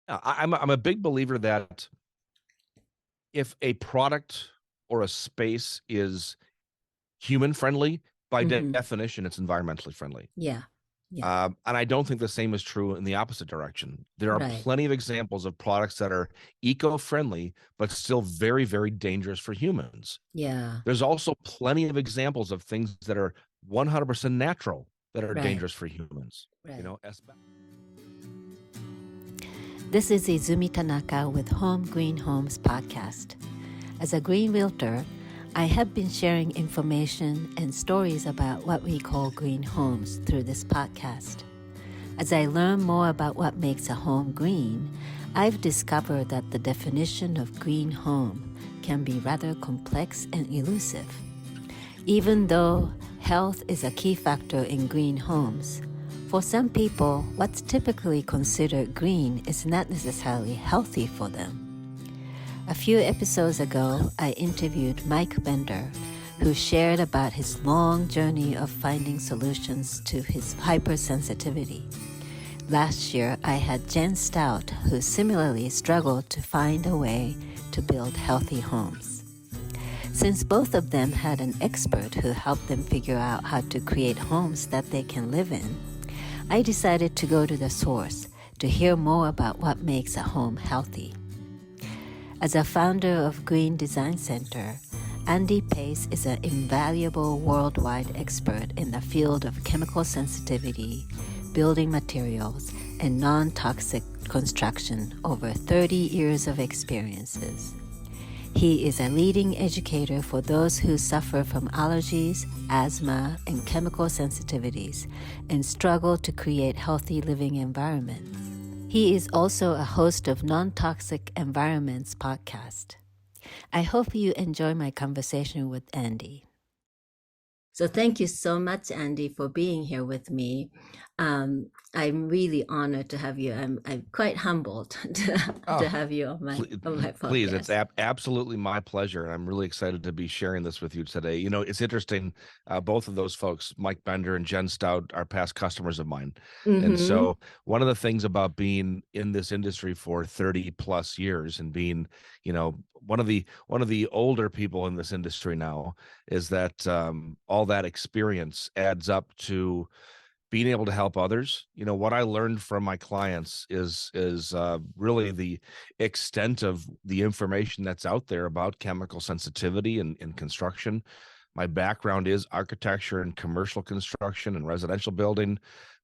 I'm a big believer that if a product or a space is human friendly, by Hmm. definition, it's environmentally friendly. Yeah. Yeah. And I don't think the same is true in the opposite direction. There are Right. plenty of examples of products that are eco-friendly, but still very, very dangerous for humans. Yeah. There's also plenty of examples of things that are 100% natural that are Right. dangerous for humans. You Right. know, This is Izumi Tanaka with Home Green Homes podcast. As a green realtor, I have been sharing information and stories about what we call green homes through this podcast. As I learn more about what makes a home green, I've discovered that the definition of green home can be rather complex and elusive. Even though health is a key factor in green homes, for some people, what's typically considered green is not necessarily healthy for them. A few episodes ago, I interviewed Mike Bender, who shared about his long journey of finding solutions to his hypersensitivity. Last year, I had Jen Stout, who similarly struggled to find a way to build healthy homes. Since both of them had an expert who helped them figure out how to create homes that they can live in, I decided to go to the source to hear more about what makes a home healthy. As a founder of Green Design Center, Andy Pace is an invaluable worldwide expert in the field of chemical sensitivity, building materials, and non-toxic construction over 30 years of experiences. He is a leading educator for those who suffer from allergies, asthma, and chemical sensitivities and struggle to create healthy living environments. He is also a host of Non-Toxic Environments podcast. I hope you enjoy my conversation with Andy. So thank you so much, Andy, for being here with me. I'm really honored to have you. I'm quite humbled to oh, have you on my please, it's podcast. absolutely my pleasure. And I'm really excited to be sharing this with you today. You know, it's interesting. Both of those folks, Mike Bender and Jen Stout, are past customers of mine. And Mm-hmm. so one of the things about being in this industry for 30 plus years and being, you know, one of the older people in this industry now is that all that experience adds up to being able to help others. You know, what I learned from my clients is really the extent of the information that's out there about chemical sensitivity in construction. My background is architecture and commercial construction and residential building,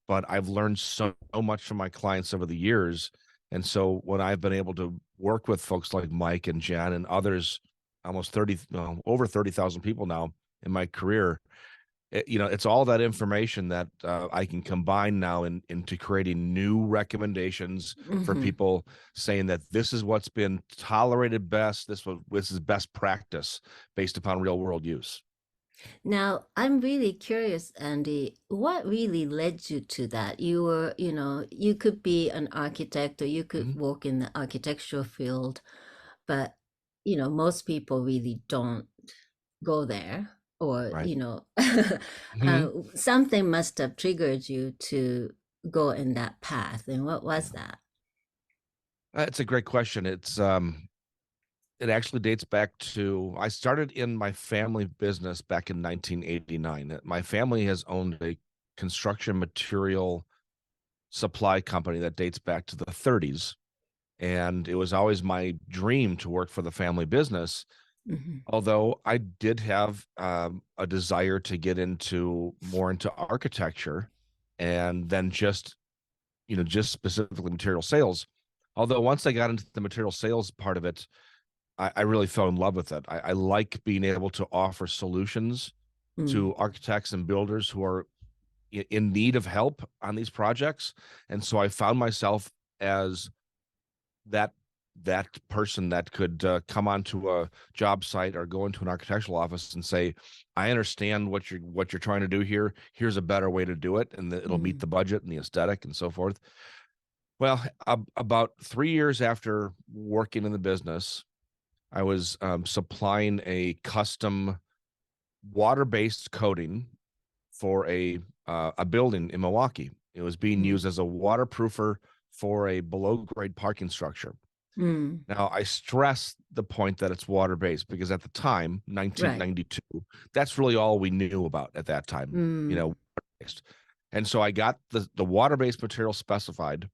but I've learned so much from my clients over the years. And so when I've been able to work with folks like Mike and Jen and others, almost 30, no, over 30,000 people now in my career, you know, it's all that information that I can combine now into creating new recommendations for Mm-hmm. people, saying that this is what's been tolerated best. This is best practice based upon real world use. Now, I'm really curious, Andy, what really led you to that? You were, you could be an architect or you could Mhm. work in the architectural field, but, most people really don't go there or, Right. uh, Mhm. something must have triggered you to go in that path. And what was Yeah, that? it's a great question. It actually dates back to I started in my family business back in 1989. My family has owned a construction material supply company that dates back to the 30s. And it was always my dream to work for the family business. Hmm. Although I did have a desire to get into more into architecture and then just specifically material sales. Although once I got into the material sales part of it, I really fell in love with it. I like being able to offer solutions Mm. to architects and builders who are in need of help on these projects. And so I found myself as that person that could come onto a job site or go into an architectural office and say, I understand what you're trying to do here. Here's a better way to do it, and it'll meet Mm. the budget and the aesthetic and so forth. Well, about 3 years after working in the business, I was supplying a custom water-based coating for a building in Milwaukee. It was being Mm. used as a waterproofer for a below grade parking structure. Mm. Now, I stress the point that it's water based because at the time, Right. 1992, that's really all we knew about at that time, Mm. water-based. And so I got the water based material specified,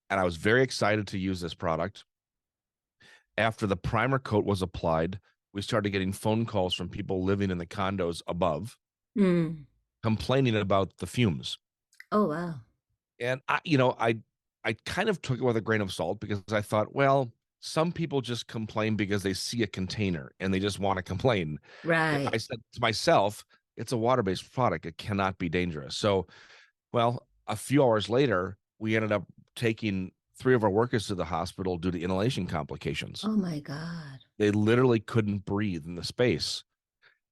and I was very excited to use this product. After the primer coat was applied, we started getting phone calls from people living in the condos above Mm. complaining about the fumes. Oh, wow. And I kind of took it with a grain of salt because I thought, well, some people just complain because they see a container and they just want to complain. I Right. said to myself, it's a water-based product. It cannot be dangerous. So, well, a few hours later, we ended up taking 3 of our workers to the hospital due to inhalation complications. Oh my God. They literally couldn't breathe in the space.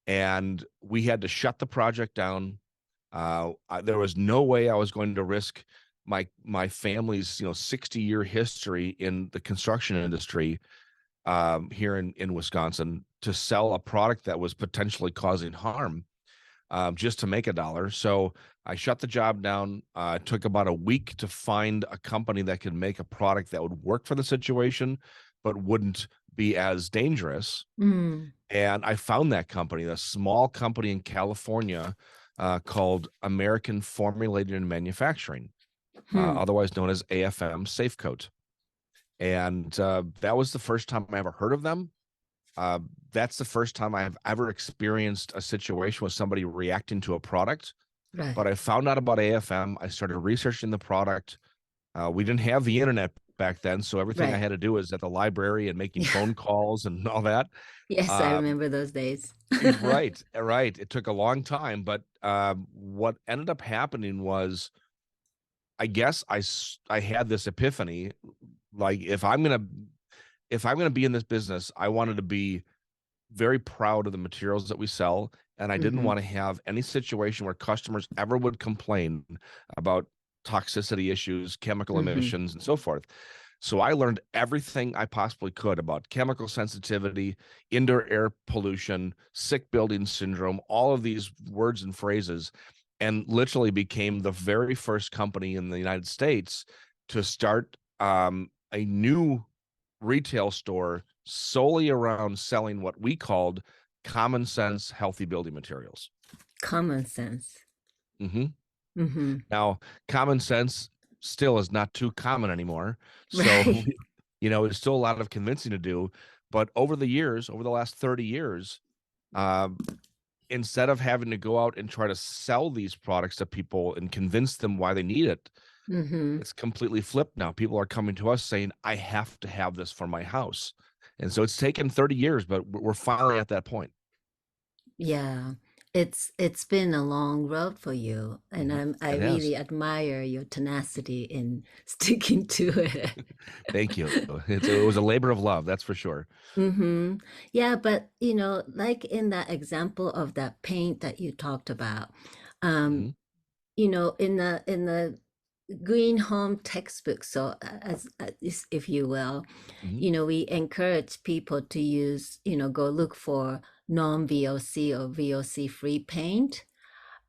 And we had to shut the project down. There was no way I was going to risk my family's 60-year history in the construction industry here in Wisconsin to sell a product that was potentially causing harm just to make a dollar. So I shut the job down. It took about a week to find a company that could make a product that would work for the situation, but wouldn't be as dangerous. Mm. And I found that company, a small company in California called American Formulated and Manufacturing, Hmm. otherwise known as AFM Safecoat. And that was the first time I ever heard of them. Uh, that's the first time I've ever experienced a situation with somebody reacting to a product. Right. But I found out about AFM. I started researching the product. We didn't have the internet back then, so everything I Right. had to do was at the library and making Yeah. phone calls and all that. Yes, I Um, remember those days. Right, right. It took a long time, but what ended up happening was, I guess I had this epiphany, like if I'm gonna be in this business, I wanted to be very proud of the materials that we sell, and I didn't Hmm. want to have any situation where customers ever would complain about toxicity issues, chemical Hmm. emissions, and so forth. So I learned everything I possibly could about chemical sensitivity, indoor air pollution, sick building syndrome, all of these words and phrases, and literally became the very first company in the United States to start a new retail store solely around selling what we called common sense healthy building materials. Common sense. Hmm. Hmm. Now, common sense still is not too common anymore. So, Right. there's still a lot of convincing to do. But over the years, over the last 30 years, uh, instead of having to go out and try to sell these products to people and convince them why they need it, Hmm. it's completely flipped now. People are coming to us saying, I have to have this for my house. And so it's taken 30 years, but we're finally at that point. Yeah. It's been a long road for you, and Mhm. I It has. really admire your tenacity in sticking to it. Thank you. It was a labor of love, that's for sure. Hmm. Yeah, but like in that example of that paint that you talked about, um, Mhm, in the green home textbook, so as if you will, mhm, we encourage people to use, go look for non-VOC or VOC-free paint.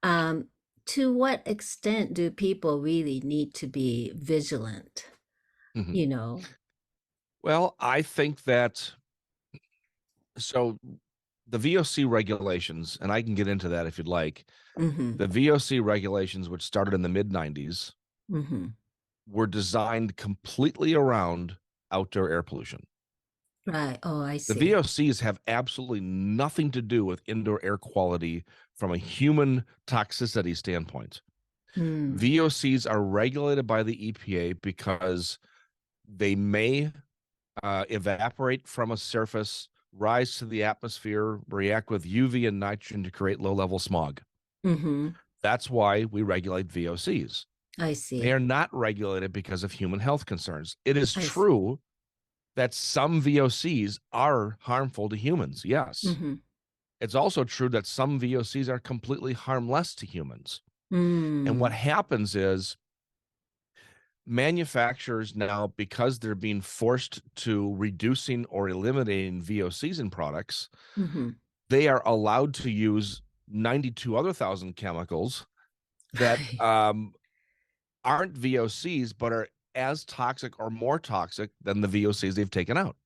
Um, to what extent do people really need to be vigilant? mhm. You know? Well, I think that so the VOC regulations, and I can get into that if you'd like. Mm-hmm. The VOC regulations, which started in the mid 90s, Mm-hmm. were designed completely around outdoor air pollution. Right. Oh, I The see. VOCs have absolutely nothing to do with indoor air quality from a human toxicity standpoint. Mm. VOCs are regulated by the EPA because they may evaporate from a surface, rise to the atmosphere, react with UV and nitrogen to create low level smog. Mm-hmm. That's why we regulate VOCs. I They see. are not regulated because of human health concerns. It is I see. true that some VOCs are harmful to humans. Yes. Mm-hmm. It's also true that some VOCs are completely harmless to humans. And what Mm. happens is manufacturers now, because they're being forced to reducing or eliminating VOCs in products, Mm-hmm. they are allowed to use 92 other thousand chemicals that Right. aren't VOCs, but are as toxic or more toxic than the VOCs they've taken out.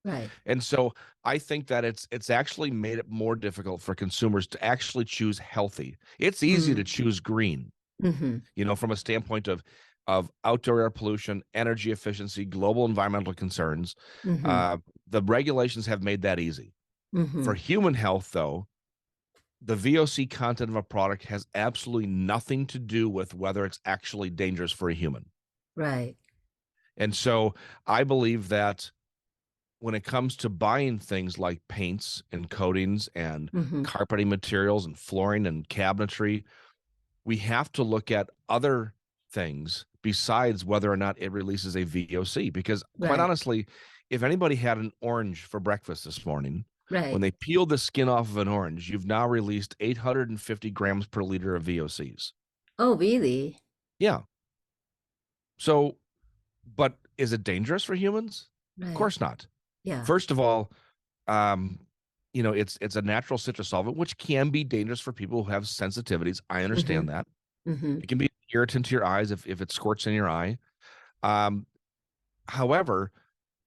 Right. And so I think that it's actually made it more difficult for consumers to actually choose healthy. It's easy to choose green, Mm-hmm. from a standpoint of outdoor air pollution, energy efficiency, global environmental concerns. Mm-hmm. Uh, the regulations have made that easy. Mm-hmm. For human health, though, the VOC content of a product has absolutely nothing to do with whether it's actually dangerous for a human. Right. And so I believe that when it comes to buying things like paints and coatings and Mm-hmm. carpeting materials and flooring and cabinetry, we have to look at other things besides whether or not it releases a VOC. Because quite Right. honestly, if anybody had an orange for breakfast this morning, when Right. they peeled the skin off of an orange, you've now released 850 grams per liter of VOCs. Oh, really? Yeah. So, but is it dangerous for humans? Of Right. course not. Yeah. First of all, um, it's a natural citrus solvent, which can be dangerous for people who have sensitivities. I Mm-hmm. understand that. Mm-hmm. It can be irritant to your eyes if it squirts in your eye. Um, However,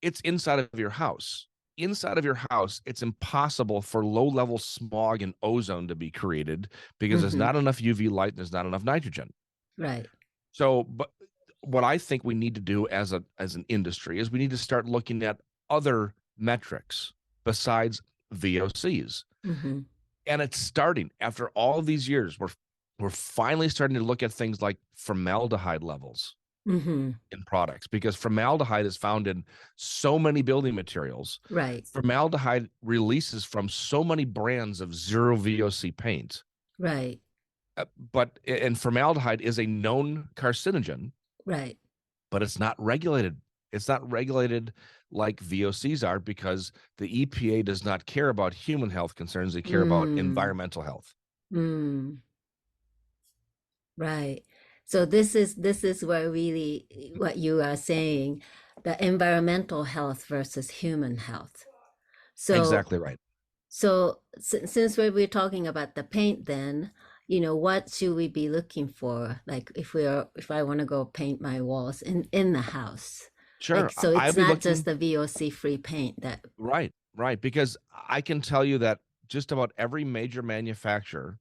it's inside of your house. Inside of your house, it's impossible for low-level smog and ozone to be created because there's Mm-hmm. not enough UV light and there's not enough nitrogen. Right. So, but what I think we need to do as an industry is we need to start looking at other metrics besides VOCs. Mm-hmm. And it's starting after all of these years. We're finally starting to look at things like formaldehyde levels Mm-hmm. in products because formaldehyde is found in so many building materials. Right. Formaldehyde releases from so many brands of zero VOC paint. Right. But formaldehyde is a known carcinogen, Right. but it's not regulated. It's not regulated like VOCs are because the EPA does not care about human health concerns. They care about Mm. environmental health. Mm. Right. So this is where really what you are saying, the environmental health versus human health. So Exactly right. since we're talking about the paint, then what should we be looking for? Like if I want to go paint my walls in the house, like Sure. so I'll it's be not just looking the VOC free paint that. right, right. Because I can tell you that just about every major manufacturer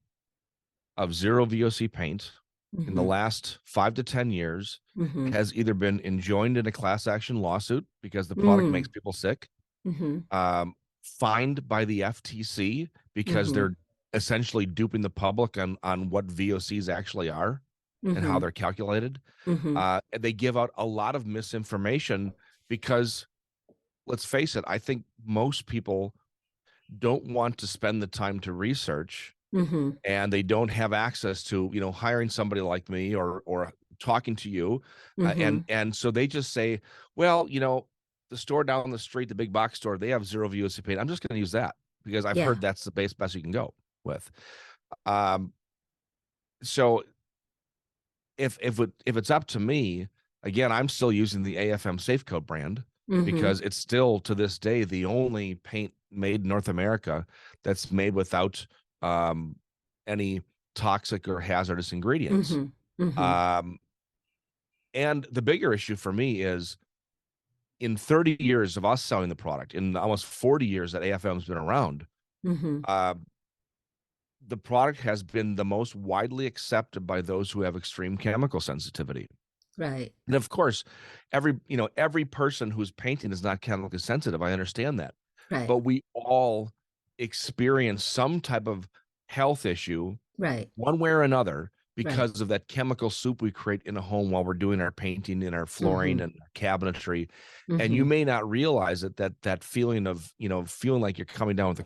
of zero VOC paint in the Mm-hmm. last 5 to 10 years Mm-hmm. has either been enjoined in a class action lawsuit because the product makes Mm. people sick, Mm-hmm. fined by the FTC because Mm-hmm. they're essentially duping the public on what VOCs actually are and how Mm-hmm. they're calculated. Mm-hmm. And they give out a lot of misinformation because, let's face it, I think most people don't want to spend the time to research Mm-hmm. and they don't have access to hiring somebody like me or talking to you, Mm-hmm. and so they just say, well, the store down the street, the big box store, they have zero VOC paint. I'm just going to use that because I've Yeah. heard that's the best you can go with. um so if it's up to me, again, I'm still using the AFM Safe Coat brand Mm-hmm. because it's still to this day the only paint made in North America that's made without um, any toxic or hazardous ingredients. Mm-hmm. Mm-hmm. Um, and the bigger issue for me is in 30 years of us selling the product, in almost 40 years that AFM's been around, Mm-hmm. uh, the product has been the most widely accepted by those who have extreme chemical sensitivity. Right. And of course, every person who's painting is not chemically sensitive. I understand that. Right. But we all experience some type of health issue Right. one way or another Right. because of that chemical soup we create in a home while we're doing our painting and our flooring Mm-hmm. and our cabinetry. And you Mm-hmm. may not realize it that feeling of, feeling like you're coming down with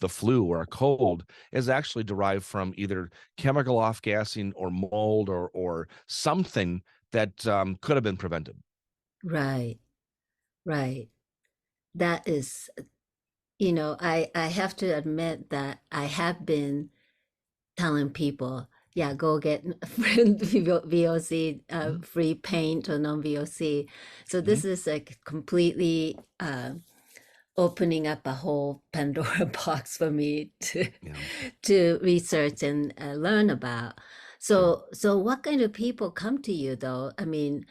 the flu or a cold is actually derived from either chemical off-gassing or mold or something that could have been prevented. Right. Right. That is, I have to admit that I have been telling people, yeah, go get VOC Mhm. free paint or non-VOC. So Mhm. this is like completely opening up a whole Pandora box for me to Yeah, to research and learn about. sure. So what kind of people come to you though? I mean,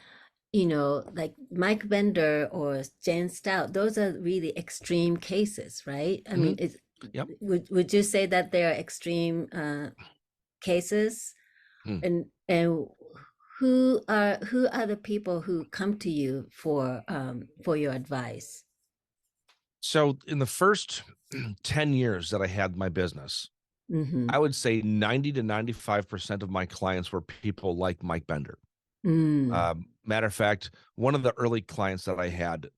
like Mike Bender or Jane Stout, those are really extreme cases, right? I Hmm. mean, Yep. would you say that they are extreme cases? Hmm. And who are the people who come to you for your advice? So in the first 10 years that I had my business, Mm-hmm. I would say 90 to 95% of my clients were people like Mike Bender. Mm. Matter of fact, one of the early clients that I had,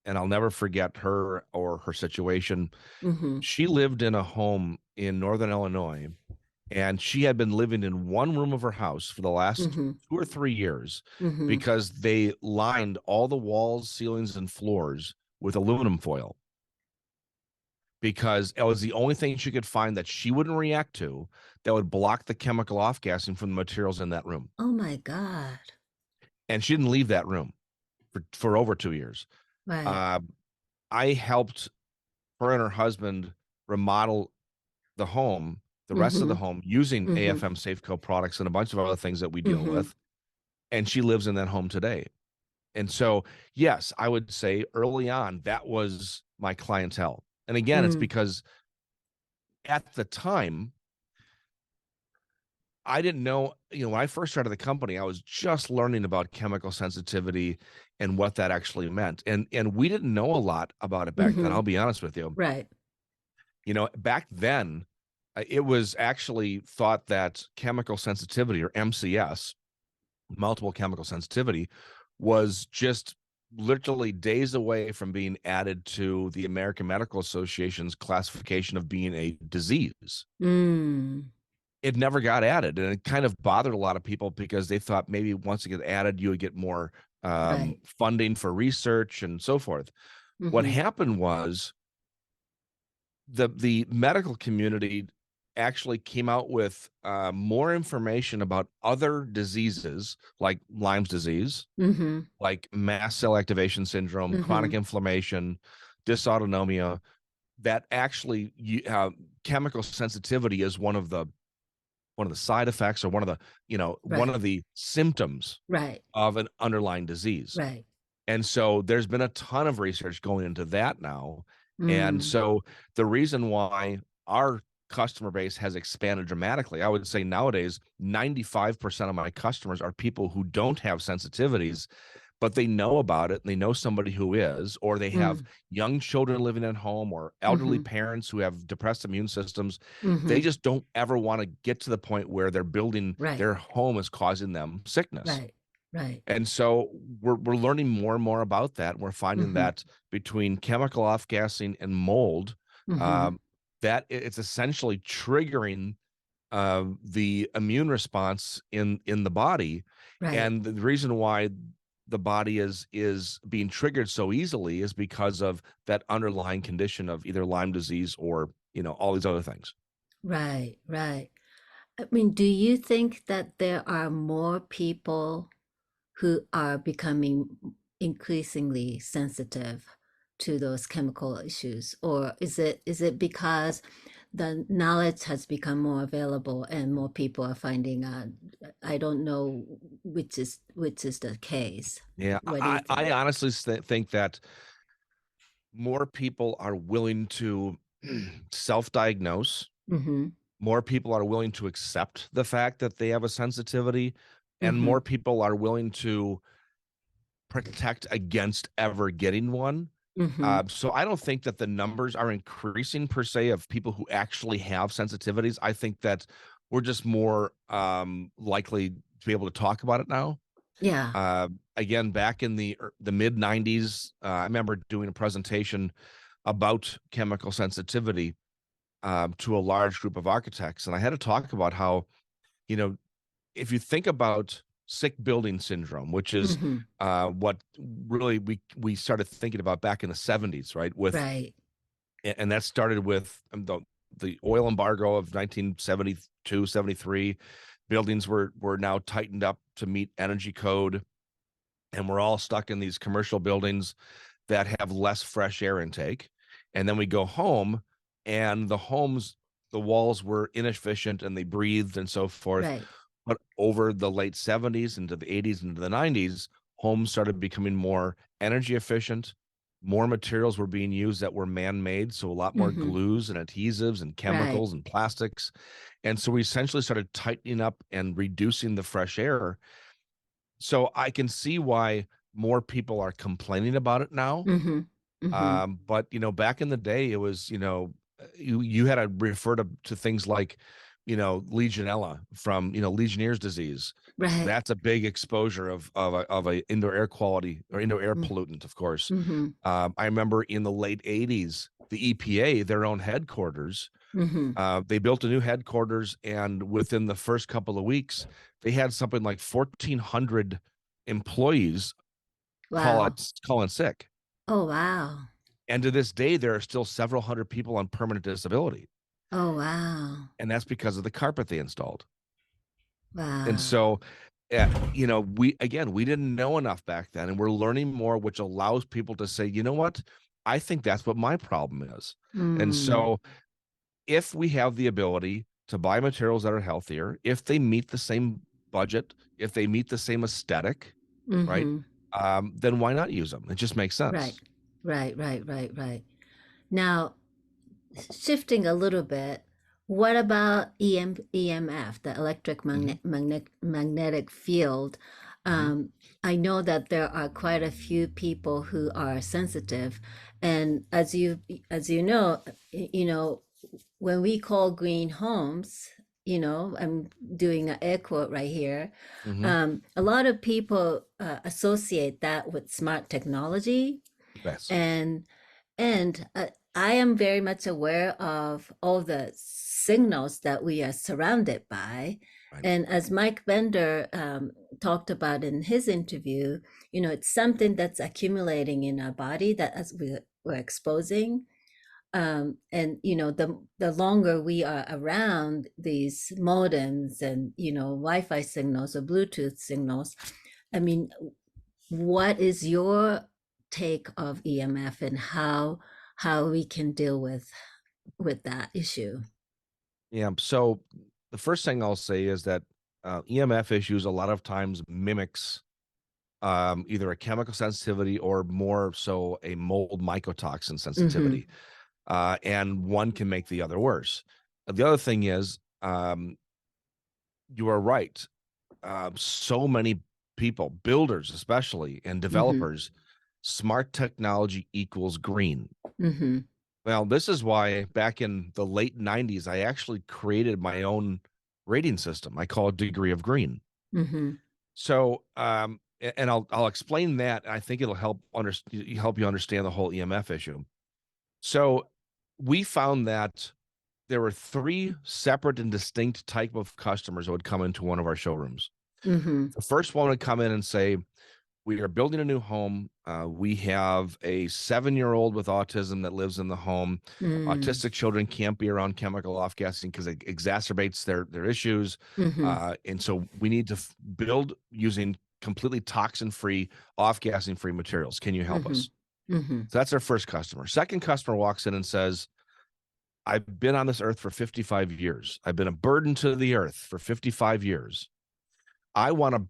and I'll never forget her or her situation. Mm-hmm. She lived in a home in Northern Illinois, and she had been living in one room of her house for the last Mm-hmm. 2 or 3 years Mm-hmm. because they lined all the walls, ceilings, and floors with aluminum foil because it was the only thing she could find that she wouldn't react to that would block the chemical off gassing from the materials in that room. Oh my God. And she didn't leave that room for over 2 years. Right. Uh, I helped her and her husband remodel the home, the rest of Mm-hmm. the home, using Mm-hmm. AFM Safeco products and a bunch of other things that we deal Mm-hmm. with. And she lives in that home today. And so, yes, I would say early on, that was my clientele. And again, it's Mm. because at the time, I didn't know, when I first started the company, I was just learning about chemical sensitivity and what that actually meant. And we didn't know a lot about it back then, Mm-hmm. I'll be honest with you. Right. Back then, it was actually thought that chemical sensitivity, or MCS, multiple chemical sensitivity, was just literally days away from being added to the American Medical Association's classification of being a disease. Mm. It never got added, and it kind of bothered a lot of people because they thought maybe once it get added, you would get more Right. funding for research and so forth. What Mm-hmm. happened was the medical community actually came out with more information about other diseases like Lyme's disease, Mm-hmm. like mast cell activation syndrome, Mm-hmm. chronic inflammation, dysautonomia. That actually, chemical sensitivity is one of the side effects, or one Right. of the symptoms Right. of an underlying disease. Right. And so there's been a ton of research going into that now. And Mm. so the reason why our customer base has expanded dramatically, I would say nowadays 95% of my customers are people who don't have sensitivities, but they know about it and they know somebody who is, or they have Mm. young children living at home or elderly Mm-hmm. parents who have depressed immune systems. They Mm-hmm. just don't ever want to get to the point where they're building Right. their home is causing them sickness. Right. Right. And so we're learning more and more about that. We're finding Mm-hmm. that between chemical off gassing and mold, Mm-hmm. um, that it's essentially triggering the immune response in the body. Right. And the reason why the body is being triggered so easily is because of that underlying condition of either Lyme disease or all these other things. Right. Right. I mean, do you think that there are more people who are becoming increasingly sensitive to those chemical issues, or is it because the knowledge has become more available and more people are finding out? I don't know which is the case. Yeah, What do you I think? honestly think that more people are willing to self-diagnose. Mm-hmm. More people are willing to accept the fact that they have a sensitivity, and Mm-hmm. more people are willing to protect against ever getting one. Mm-hmm. So I don't think that the numbers are increasing per se of people who actually have sensitivities. I think that we're just more likely to be able to talk about it now. Yeah. Again, back in the mid '90s, I remember doing a presentation about chemical sensitivity to a large group of architects, and I had to talk about how, you know, if you think about sick building syndrome, which is Mm-hmm. what really we started thinking about back in the '70s, right? Right. And that started with the oil embargo of 1972, 73. Buildings were now tightened up to meet energy code, and we're all stuck in these commercial buildings that have less fresh air intake. And then we go home, and the walls were inefficient and they breathed and so forth. Right. But over the late 70s into the 80s into the 90s, homes started becoming more energy efficient. More materials were being used that were man-made, so a lot more Mm-hmm. glues and adhesives and Right. chemicals and plastics. And so we essentially started tightening up and reducing the fresh air. So I can see why more people are complaining about it now. Mm-hmm. Mm-hmm. But back in the day, it was, you had to refer to things like, Legionella from, Legionnaire's disease. Right. That's a big exposure of a indoor air quality or indoor air pollutant, of course. Mm-hmm. I remember in the late 80s, the EPA, their own headquarters, Mm-hmm. they built a new headquarters, and within the first couple of weeks, they had something like 1,400 employees Wow. calling sick. Oh, wow. And to this day, there are still several hundred people on permanent disability. Oh, wow. And that's because of the carpet they installed. And Wow. so, we didn't know enough back then, and we're learning more, which allows people to say, you know what? I think that's what my problem is. And Mm. so, if we have the ability to buy materials that are healthier, if they meet the same budget, if they meet the same aesthetic, right? Mm-hmm. Then why not use them? It just makes Right. sense. Right. Right. Right. Right. Now, shifting a little bit, what about EMF, the Hmm. magnetic field? Hmm. Um, I know that there are quite a few people who are sensitive, and as you know, when we call green homes, I'm doing an air quote right here. Hmm. A lot of people associate that with smart technology, Yes. and I am very much aware of all the signals that we are surrounded by. Right. And as Mike Bender talked about in his interview, it's something that's accumulating in our body that as we're exposing. And the longer we are around these modems and Wi-Fi signals or Bluetooth signals, I mean, what is your take of EMF and how we can deal with that issue? Yeah. So the first thing I'll say is that EMF issues a lot of times mimics either a chemical sensitivity or more so a mold mycotoxin Mm-hmm. sensitivity. And one can make the other worse. The other thing is, you are right. So many people, builders especially, and Mm-hmm. developers, smart technology equals green. Mm-hmm. Well, this is why back in the late 90s, I actually created my own rating system. I call it Degree of Green. Mm-hmm. So, and I'll explain that. I think it'll help you understand the whole EMF issue. So, we found that there were three separate and distinct type of customers that would come into one of our showrooms. Mm-hmm. The first one would come in and say, we are building a new home. We have a 7-year-old with autism that lives in the home. Mm-hmm. Autistic children can't be around chemical off gassing because it exacerbates their issues. Mm-hmm. And so we need to build using completely toxin free, off gassing free materials. Can you help Mm-hmm. us? Mm-hmm. So that's our first customer. Second customer walks in and says, I've been on this earth for 55 years. I've been a burden to the earth for 55 years. I want to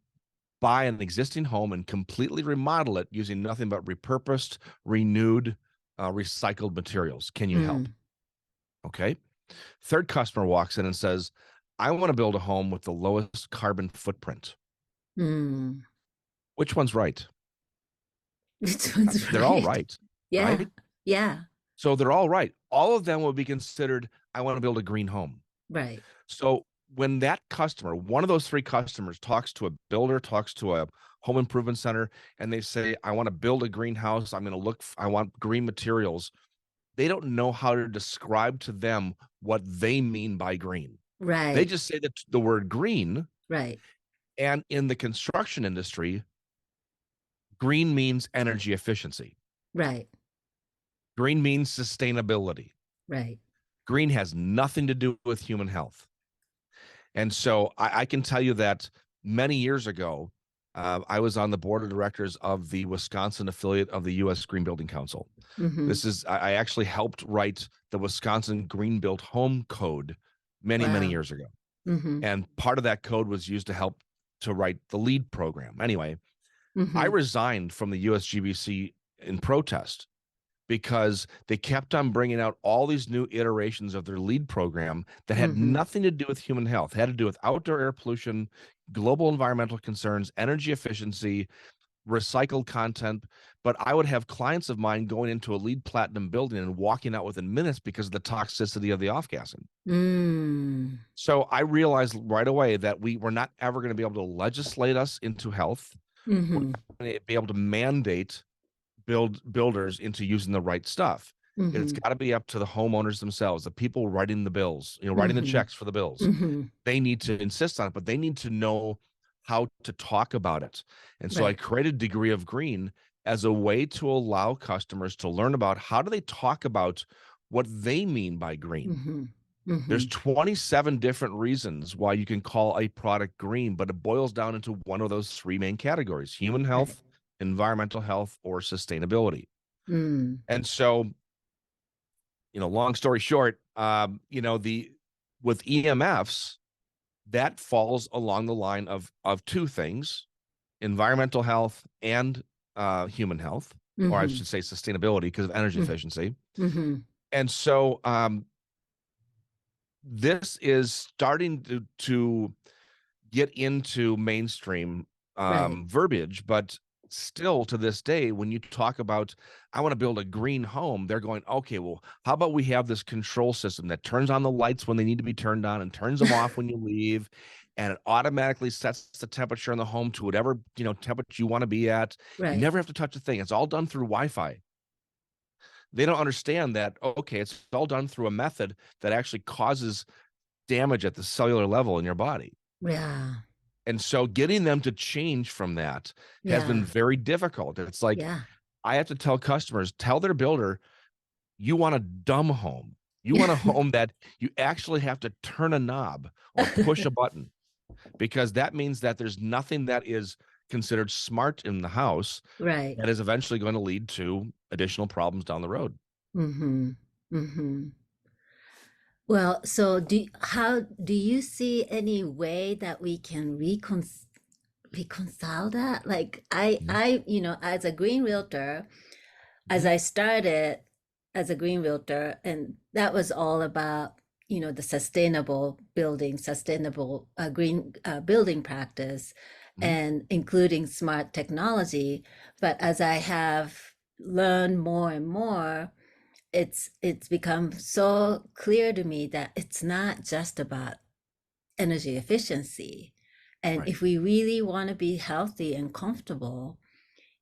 buy an existing home and completely remodel it using nothing but repurposed, renewed, recycled materials. Can you help? Mm-hmm. Okay. Third customer walks in and says, I want to build a home with the lowest carbon footprint. Mm. Which one's right? This one's They're all right. right, Yeah. right? Yeah. So they're all right. All of them will be considered, I want to build a green home. Right. So when that customer, one of those three customers, talks to a builder, talks to a home improvement center, and they say, I want to build a greenhouse. I want green materials. They don't know how to describe to them what they mean by green. They Right. just say that the word green. Right. And in the construction industry, green means energy efficiency. Right. Green means sustainability. Right. Green has nothing to do with human health. And so I can tell you that many years ago, I was on the board of directors of the Wisconsin affiliate of the U.S. Green Building Council. Mm-hmm. I actually helped write the Wisconsin Green Built Home Code many, many Wow. years ago. Mm-hmm. And part of that code was used to help to write the LEED program. Anyway, I Mm-hmm. resigned from the USGBC in protest because they kept on bringing out all these new iterations of their LEED program that had Mm-hmm. nothing to do with human health. It had to do with outdoor air pollution, global environmental concerns, energy efficiency, recycled content. But I would have clients of mine going into a LEED Platinum building and walking out within minutes because of the toxicity of the off-gassing. Mm. So I realized right away that we were not ever going to be able to legislate us into health. We're Mm-hmm. not going to be able to mandate builders into using the right stuff. It's Mm-hmm. got to be up to the homeowners themselves, the people writing the bills, writing the Mm-hmm. checks for the bills. Mm-hmm. They need to insist on it, but they need to know how to talk about it. And so I Right. created Degree of Green as a way to allow customers to learn about how do they talk about what they mean by green. Mm-hmm. Mm-hmm. There's 27 different reasons why you can call a product green, but it boils down into one of those three main categories: human Right. health, environmental health, or sustainability. Mm. And so, long story short, the with EMFs, that falls along the line of two things: environmental health and human health, or I Mm-hmm. should say sustainability, because of energy Mm-hmm. efficiency. Mm-hmm. And so this is starting to get into mainstream Right. verbiage, but still to this day, when you talk about, I want to build a green home, they're going, okay, well, how about we have this control system that turns on the lights when they need to be turned on and turns them off when you leave, and it automatically sets the temperature in the home to whatever temperature you want to be at. You Right. never have to touch a thing. It's all done through Wi-Fi. They don't understand that, okay, it's all done through a method that actually causes damage at the cellular level in your body. Yeah. And so getting them to change from that has been Yeah. very difficult. It's like Yeah. I have to tell customers, tell their builder, you want a dumb home. You want a home that you actually have to turn a knob or push a button, because that means that there's nothing that is considered smart in the house Right. that is eventually going to lead to additional problems down the road. Mm-hmm. Mm-hmm. Well, so how do you see any way that we can reconcile that? Like Mhm. as a green realtor, as Mhm. I started as a green realtor, and that was all about, the sustainable building, sustainable green building practice, Mhm. and including smart technology. But as I have learned more and more, it's become so clear to me that it's not just about energy efficiency. And Right. if we really want to be healthy and comfortable,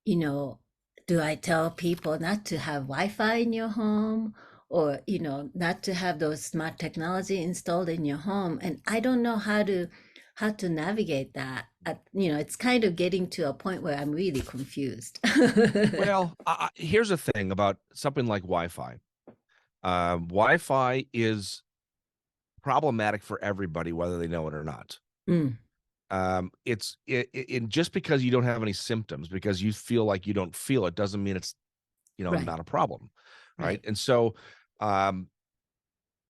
you know, do I tell people not to have Wi-Fi in your home, or, not to have those smart technology installed in your home? And I don't know how to navigate that. It's kind of getting to a point where I'm really confused. Well, here's the thing about something like Wi-Fi. Wi-Fi is problematic for everybody, whether they know it or not. Mm, Just because you don't have any symptoms, because you feel like you don't feel it, doesn't mean it's right, not a problem, right? right. And so um,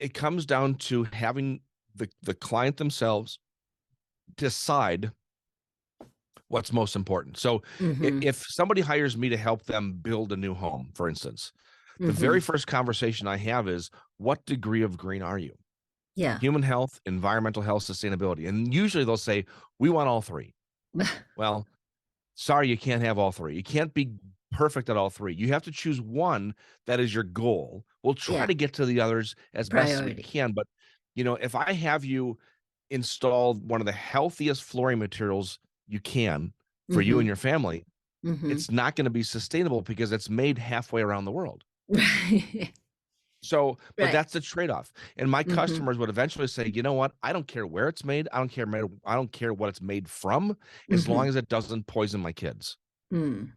it comes down to having the client themselves decide what's most important. So Mm-hmm. if somebody hires me to help them build a new home, for instance, the very Mm-hmm. first conversation I have is, what degree of green are you? Yeah. Human health, environmental health, sustainability. And usually they'll say, we want all three. Well, sorry, you can't have all three. You can't be perfect at all three. You have to choose one that is your goal. We'll try Yeah. to get to the others as best as we Priority. can. But, if I have you install one of the healthiest flooring materials you can for you and Mm-hmm. your family, Mm-hmm. it's not going to be sustainable because it's made halfway around the world. Right. So, but Right. that's the trade-off. And my Mm-hmm. customers would eventually say, you know what? I don't care where it's made. I don't care what it's made from, as long Mm-hmm. as it doesn't poison my kids. Mm.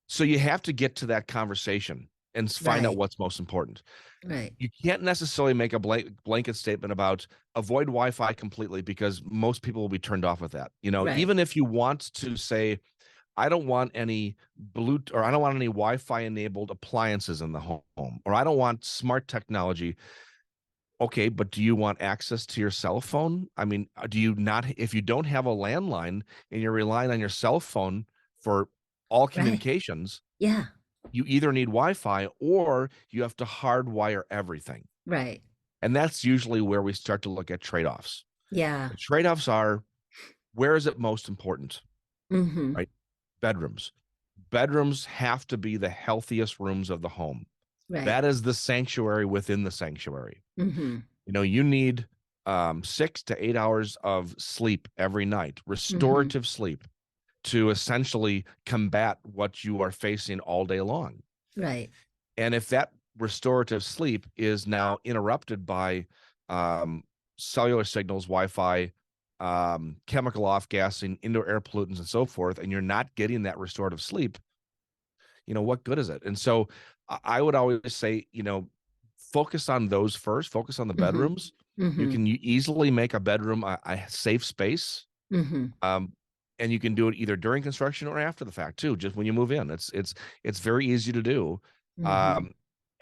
So you have to get to that conversation and find out Right. what's most important. Right. You can't necessarily make a blanket statement about avoid Wi-Fi completely, because most people will be turned off with that. Right. Even if you want to say, I don't want any Bluetooth, or I don't want any Wi-Fi enabled appliances in the home, or I don't want smart technology. Okay, but do you want access to your cell phone? I mean, do you not, if you don't have a landline and you're relying on your cell phone for all Right. communications, Yeah. you either need Wi-Fi or you have to hardwire everything. Right. And that's usually where we start to look at trade-offs. Yeah. The trade-offs are, where is it most important, Mm-hmm. right? Bedrooms. Bedrooms have to be the healthiest rooms of the home. Right. That is the sanctuary within the sanctuary. Mm-hmm. You need 6 to 8 hours of sleep every night, Mm-hmm. restorative sleep, to essentially combat what you are facing all day long. Right. And if that restorative sleep is now interrupted by um, cellular signals, Wi-Fi, chemical off-gassing, indoor air pollutants, and so forth, and you're not getting that restorative sleep, what good is it? And so I would always say, focus on those first, focus on the Mm-hmm. bedrooms. You Mm-hmm. can easily make a bedroom a safe space. Mm-hmm. Um, and you can do it either during construction or after the fact too, just when you move in. It's very easy to do. Mm-hmm. Um,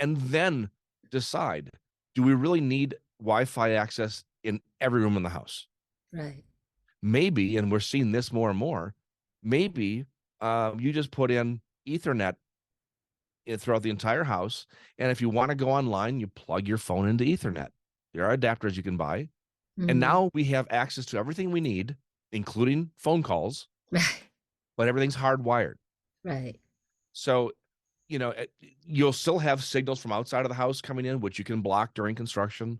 and then decide, do we really need Wi-Fi access in every room in the house? Right. Maybe, and we're seeing this more and more, maybe you just put in Ethernet throughout the entire house. And if you want to go online, you plug your phone into Ethernet. There are adapters you can buy. And Mm-hmm. now we have access to everything we need, including phone calls, Right. but everything's hardwired. Right. So, you'll still have signals from outside of the house coming in, which you can block during construction.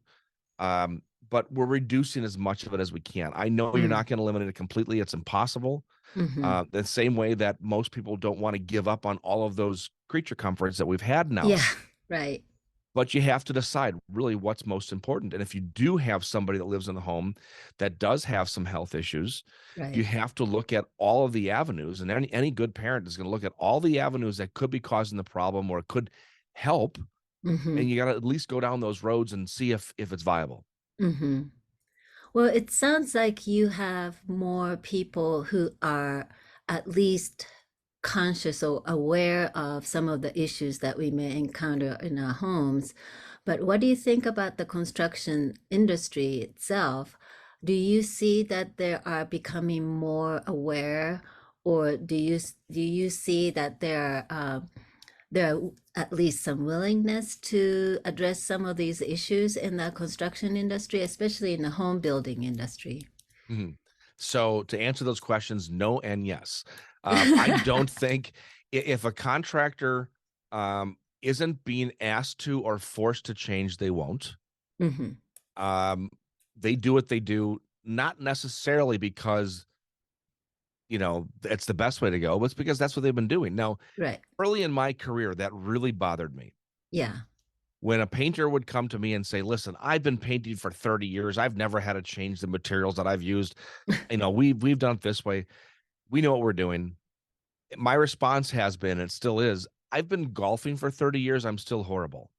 But we're reducing as much of it as we can. I know you're Mm. not going to eliminate it completely. It's impossible. Mm-hmm. The same way that most people don't want to give up on all of those creature comforts that we've had now. Yeah. Right. But you have to decide really what's most important. And if you do have somebody that lives in the home that does have some health issues, you Right. have to look at all of the avenues. And any good parent is going to look at all the avenues that could be causing the problem or could help. Mm-hmm. And you got to at least go down those roads and see if it's viable. Mm-hmm. Well, it sounds like you have more people who are at least conscious or aware of some of the issues that we may encounter in our homes. But what do you think about the construction industry itself? Do you see that they are becoming more aware, or do you see that there are at least some willingness to address some of these issues in the construction industry, especially in the home building industry? Mhm. So to answer those questions, no and yes. I don't think if a contractor isn't being asked to or forced to change, they won't. Hmm. Um, they do what they do, not necessarily because it's the best way to go, but it's because that's what they've been doing. Now, Right. early in my career, that really bothered me. Yeah. When a painter would come to me and say, "Listen, I've been painting for 30 years. I've never had to change the materials that I've used. We've done it this way. We know what we're doing." My response has been, and still is, I've been golfing for 30 years. I'm still horrible.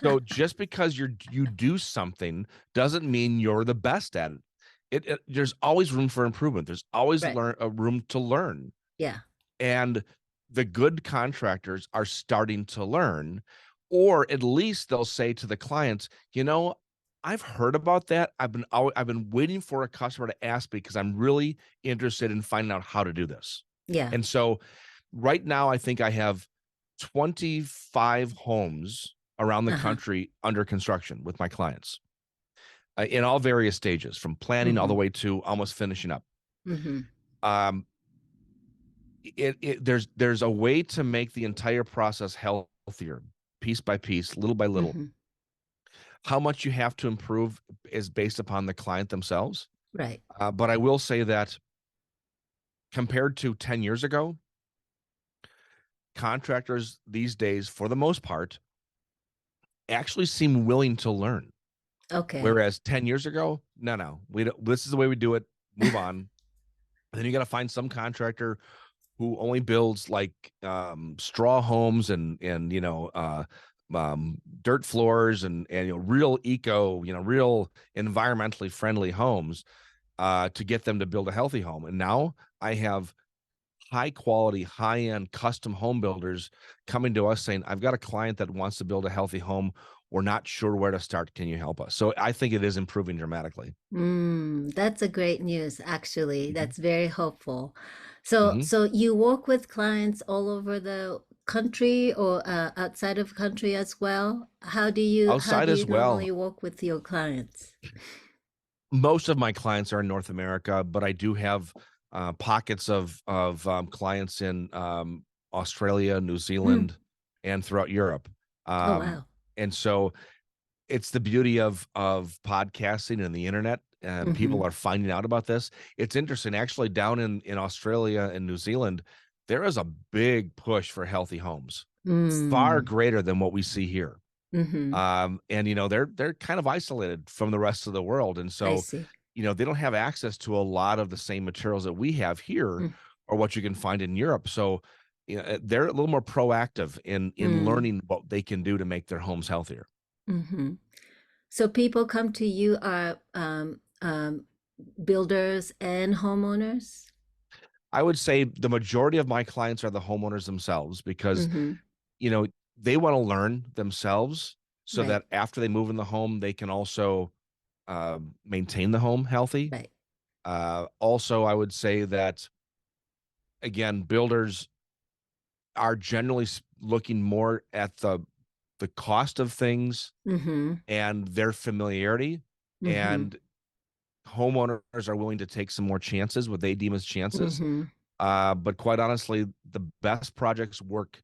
So just because you do something doesn't mean you're the best at it. There's always room for improvement. There's always Right. learn a room to learn. Yeah. And the good contractors are starting to learn, or at least they'll say to the clients, I've heard about that. I've been waiting for a customer to ask me because I'm really interested in finding out how to do this. Yeah. And so right now I think I have 25 homes around the Uh-huh. country under construction with my clients, in all various stages, from planning all the Hmm. way to almost finishing up. Hmm. Um, there's a way to make the entire process healthier, piece by piece, little by little. Hmm. How much you have to improve is based upon the client themselves. Right. But I will say that compared to 10 years ago, contractors these days, for the most part, actually seem willing to learn. Okay. Whereas 10 years ago, no, we don't, this is the way we do it. Move on. And then you got to find some contractor who only builds like straw homes and dirt floors and real real environmentally friendly homes to get them to build a healthy home. And now I have high quality, high end custom home builders coming to us saying, I've got a client that wants to build a healthy home. we're not sure where to start. Can you help us? So I think it is improving dramatically. That's a great news, actually. Mm-hmm. That's very hopeful. So, Mm-hmm. so you work with clients all over the country or outside of country as well? How Outside do you as well. normally work with your clients? Most of my clients are in North America, but I do have pockets of clients in Australia, New Mm. Zealand, and throughout Europe. Oh, Um, wow. and so it's the beauty of podcasting and the internet. People Mm-hmm. are finding out about this. It's interesting, actually, down in Australia and New Zealand, there is a big push for healthy homes, far Mm. greater than what we see here. Mm-hmm. And they're kind of isolated from the rest of the world, and I so see. they don't have access to a lot of the same materials that we have here Mm. or what you can find in Europe. So they're a little more proactive in Mm. learning what they can do to make their homes healthier. Mm-hmm. So people come to you are builders and homeowners? I would say the majority of my clients are the homeowners themselves because Mm-hmm. you know they want to learn themselves so Right, that after they move in the home they can also maintain the home healthy. right. Also, I would say that again, builders are generally looking more at the cost of things Mm-hmm. and their familiarity, Mm-hmm. and homeowners are willing to take some more chances, what they deem as chances. Mm-hmm. But quite honestly, the best projects work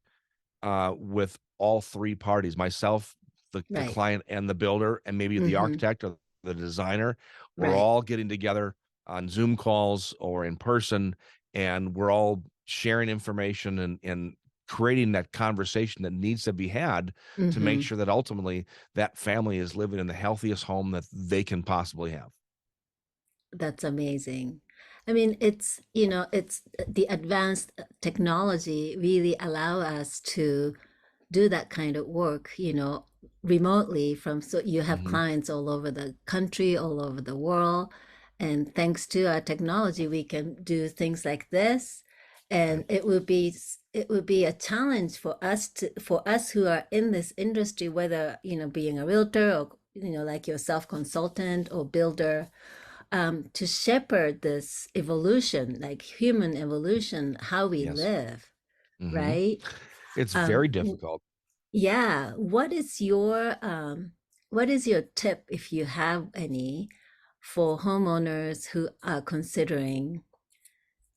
with all three parties, myself, the Right. client, and the builder, and maybe the Mm-hmm. architect or the designer. We're Right. all getting together on Zoom calls or in person, and we're all sharing information and creating that conversation that needs to be had to make Mm-hmm. sure that ultimately that family is living in the healthiest home that they can possibly have. That's amazing. I mean, it's the advanced technology really allow us to do that kind of work, remotely from, so you have Hmm. clients all over the country, all over the world. And thanks to our technology, we can do things like this. And Right. it would be a challenge for us who are in this industry, whether, being a realtor or, like yourself, consultant or builder, to shepherd this evolution, like human evolution, how we Yes. live, Hmm. right? It's Um, very difficult. yeah. What is your tip, if you have any, for homeowners who are considering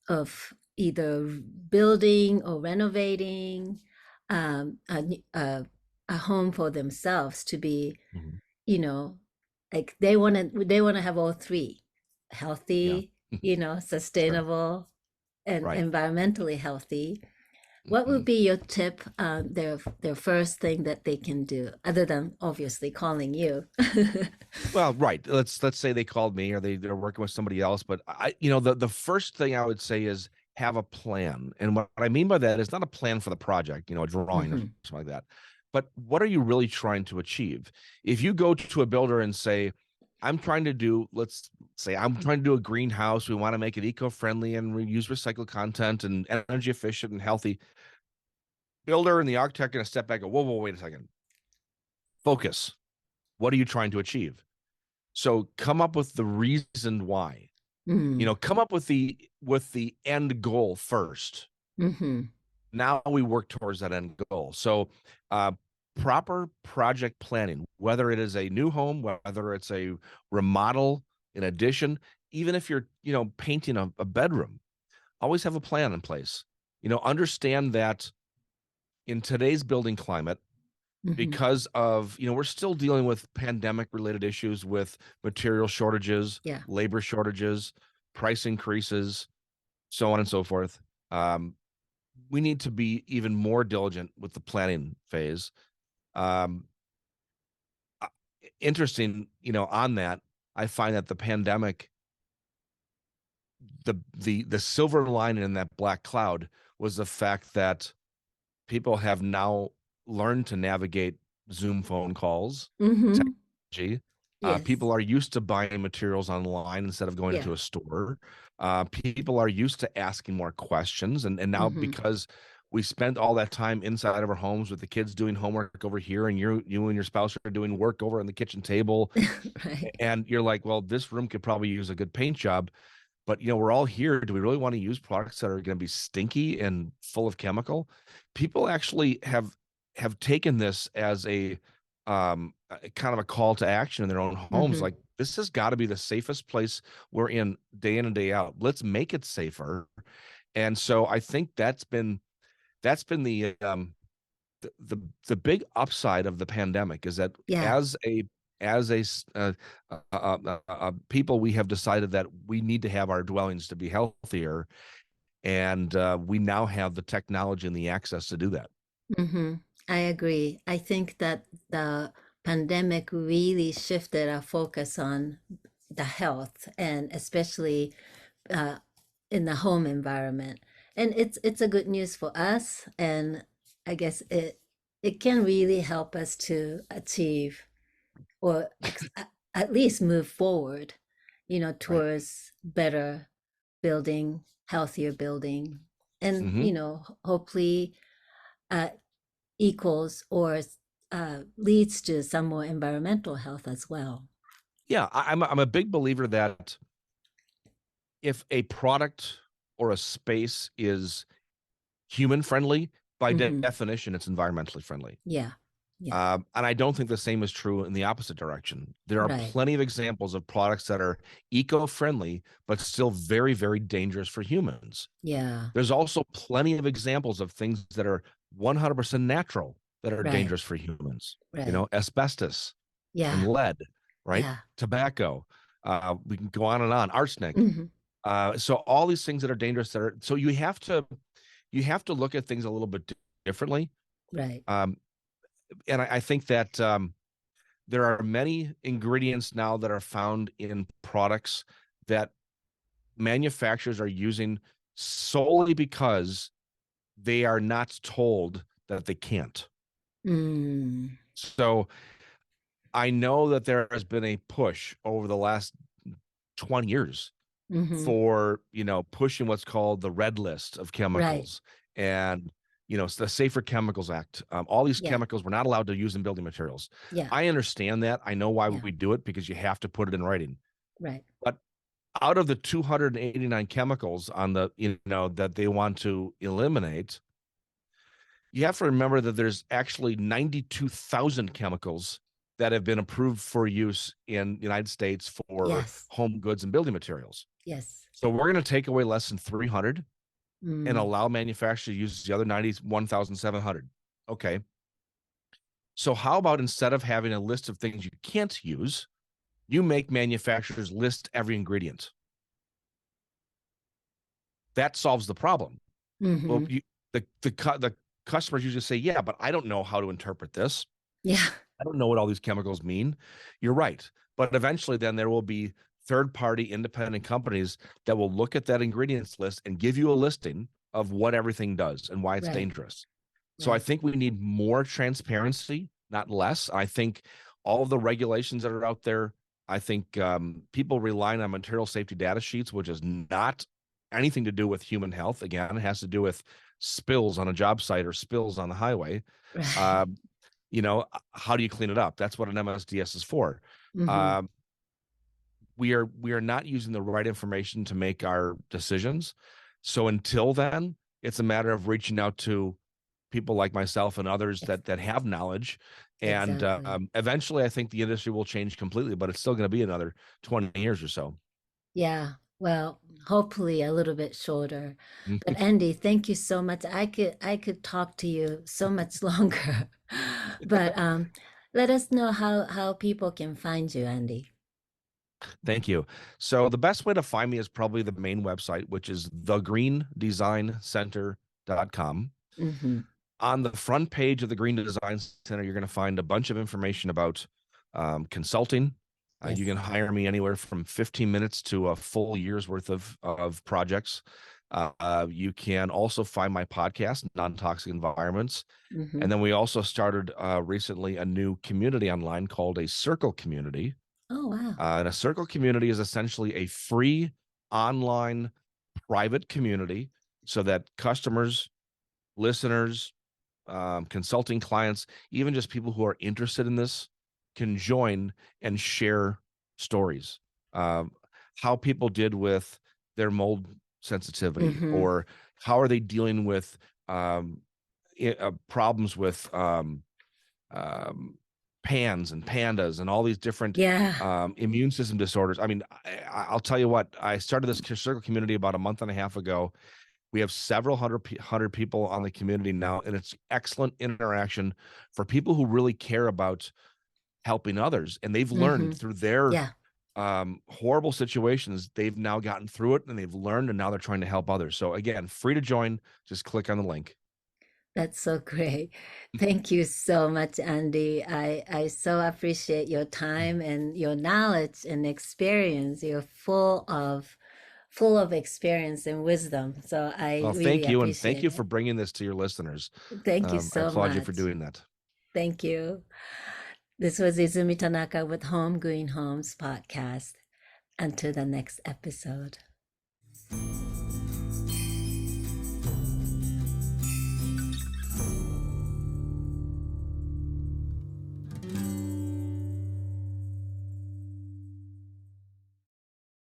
of either building or renovating a home for themselves to be, Mhm. you know, like they want to have all three, Yeah. healthy, Sure. sustainable and Right. environmentally healthy. What would Mhm. be your tip, their first thing that they can do, other than obviously calling you? Well, right. Let's say they called me or they're working with somebody else, but the first thing I would say is have a plan. And what I mean by that is not a plan for the project, a drawing or Hmm. something like that. But what are you really trying to achieve? If you go to a builder and say, let's say I'm trying to do a greenhouse, we want to make it eco-friendly and use recycled content and energy efficient and healthy. Builder and the architect are going to step back and go, whoa, wait a second. Focus. What are you trying to achieve? So come up with the reason why. Mm. Come up with the end goal first. Hmm. Now we work towards that end goal. So proper project planning, whether it is a new home, whether it's a remodel, an addition, even if you're, painting a bedroom, always have a plan in place. Understand that in today's building climate, Hmm. because of we're still dealing with pandemic related issues with material shortages, Yeah. labor shortages, price increases, so on and so forth. We need to be even more diligent with the planning phase. um, uh, Interesting, on that, I find that the pandemic, the silver lining in that black cloud was the fact that people have now learned to navigate Zoom phone calls, Hmm. technology. Yes. People are used to buying materials online instead of going Yeah. into a store. People are used to asking more questions, and now Hmm. because we spend all that time inside of our homes with the kids doing homework over here, and you and your spouse are doing work over on the kitchen table, Right. and you're like, well, this room could probably use a good paint job. But we're all here. Do we really want to use products that are going to be stinky and full of chemical? People actually have taken this as a kind of a call to action in their own homes. Mm-hmm. Like, this has got to be the safest place we're in and day out. Let's make it safer. And so I think that's been the big upside of the pandemic, is that Yeah. as a people, we have decided that we need to have our dwellings to be healthier, and we now have the technology and the access to do that. Mm-hmm. I agree. I think that the pandemic really shifted our focus on the health and especially uh, in the home environment. And it's a good news for us, and I guess it can really help us to achieve or at least move forward, Right. towards better building, healthier building, and Hmm. hopefully uh, equals or leads to some more environmental health as well. Yeah, I'm a big believer that if a product or a space is human friendly, by Hmm. definition, it's environmentally friendly. Yeah. Yeah. And I don't think the same is true in the opposite direction. There are Right. plenty of examples of products that are eco-friendly, but still very, very dangerous for humans. Yeah. There's also plenty of examples of things that are 100% natural that are Right. dangerous for humans. Right. Asbestos and Yeah. lead, right? Yeah. Tobacco. We can go on and on. Arsenic. Hmm. So all these things that are dangerous, so you have to look at things a little bit differently. Right. Um, and I think that there are many ingredients now that are found in products that manufacturers are using solely because they are not told that they can't. Mm. So I know that there has been a push over the last 20 years Hmm. for, pushing what's called the red list of Right. chemicals, and, it's the Safer Chemicals Act. All these Yeah. chemicals we're not allowed to use in building materials. Yeah. I understand that. I know why Yeah. we do it, because you have to put it in writing. Right. But out of the 289 chemicals on the, that they want to eliminate, you have to remember that there's actually 92,000 chemicals that have been approved for use in the United States for Yes. home goods and building materials. Yes. So we're going to take away less than 300 and Mm. allow manufacturers to use the other 91,700. Okay. So how about, instead of having a list of things you can't use, you make manufacturers list every ingredient? That solves the problem. Well, Hmm. the customers usually say, yeah, but I don't know how to interpret this. Yeah. I don't know what all these chemicals mean. You're right. But eventually, then there will be third party independent companies that will look at that ingredients list and give you a listing of what everything does and why it's Right. dangerous. So I Right. think we need more transparency, not less. I think all of the regulations that are out there, I think people relying on material safety data sheets, which is not anything to do with human health. Again, it has to do with spills on a job site or spills on the highway. Right. Um, how do you clean it up? That's what an MSDS is for. Hmm. Um, we are not using the right information to make our decisions. So until then, it's a matter of reaching out to people like myself and others Yes. that have knowledge. And Exactly. eventually, I think the industry will change completely, but it's still going to be another 20 years or so. Yeah. Well, hopefully a little bit shorter. But Andy, thank you so much. I could talk to you so much longer. But let us know how people can find you, Andy. Thank you. So the best way to find me is probably the main website, which is thegreendesignCenter.com. Hmm. On the front page of the Green Design Center, you're going to find a bunch of information about consulting. You Yes. can hire me anywhere from 15 minutes to a full year's worth of projects. You can also find my podcast, Non-Toxic Environments. Hmm. And then we also started recently a new community online called a Circle Community. Oh, wow. And a Circle Community is essentially a free online private community so that customers listeners, consulting clients, even just people who are interested in this can join and share stories. Um, how people did with their mold sensitivity, Mm-hmm. or how are they dealing with problems with um, pans and pandas and all these different Yeah. immune system disorders. I mean, I'll tell you what, I started this circle community about a month and a half ago. We have several hundred people on the community now, and it's excellent interaction for people who really care about helping others. And they've Mm-hmm. learned through their Yeah. horrible situations, they've now gotten through it and they've learned, and now they're trying to help others. So again, free to join. Just click on the link. That's so great. Thank you so much, Andy. I so appreciate your time and your knowledge and experience. You're full of experience and wisdom. So I Well, really thank you. And thank appreciate you for it. bringing this to your listeners. Thank you I so applaud you for much. doing that. Thank you. This was Izumi Tanaka with Home Green Homes podcast. Until the next episode.